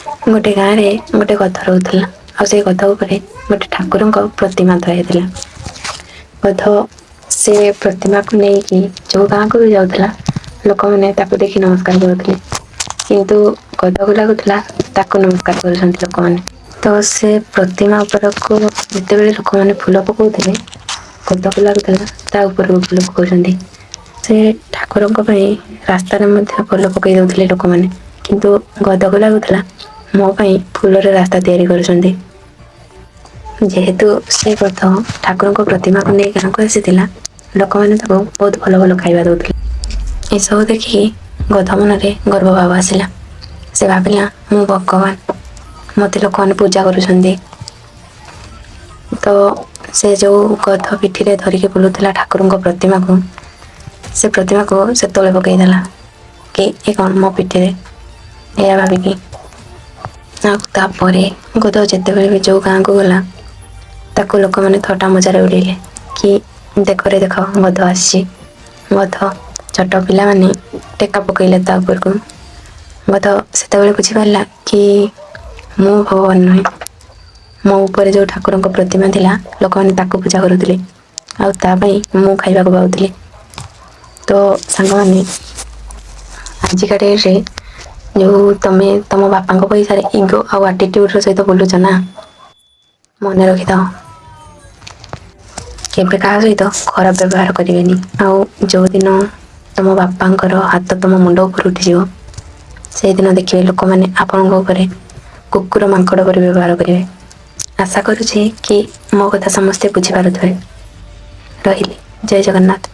गोटे गाँव में गोटे गध रोला और से गध उपरे गोटे ठाकुर प्रतिमा थुआ होता। गध से प्रतिमा को लेकिन जो गाँव को भी जाऊला लोक मैंने देखी नमस्कार करते किंतु गध को लगुला नमस्कार कर लोक मैंने। तो से प्रतिमा उपरको जिते बड़े लोक मैंने फूल पकाउते गद को लगुला फूल पकाउं। से ठाकुर रास्तार फूल पकई दौले लोक मैंने किंतु गद को लगुला मो फूल रास्ता तैयारी कर। जेहेतु से गध ठाकुर प्रतिमा को नहीं गाँव को आसी लोक मैंने बहुत भल भल खाଇବା दौले। एसबू देखिकी गध मनरे गर्व भाव आसला। से भाविला मु भगवान मत लोक मैंने पूजा करुँच। तो से जो गध पिठी धरिकी बुलूला ठाकुर प्रतिमा को से प्रतिमा को से तले पकईदेला कि ये कौन मो पिठी या भाविकी गध जिते भी जो गाँव को गला ताको लोक मैंने थटा मजार उड़ेले कि देख रे देख गध आसी। गध छोट पिला माने टेका पकईले तापर को गध से बुझीपारा कि मु भगवान नुहे मो ऊपर जो ठाकुर प्रतिमा थिला लोक मैंने ताको पूजा करुले आपाई मु खाइबा को पाउली। तो सांग मैंने आजिका डेट रे जो तमे तम बापा पैसा इगो आउ आटिट्यूड सहित बुलुच ना मन रखी था केबे क्या सहित खराब व्यवहार करेनि। आउ जो दिन तुम बापांकर हाथ तुम मुंड उपर उठी से दिन देखिए लोक मैंने आपण कुकुर मांकड़ पर व्यवहार करेंगे। आशा करुँचे कि मो कथा समस्ते बुझीपारे। रही जय जगन्नाथ।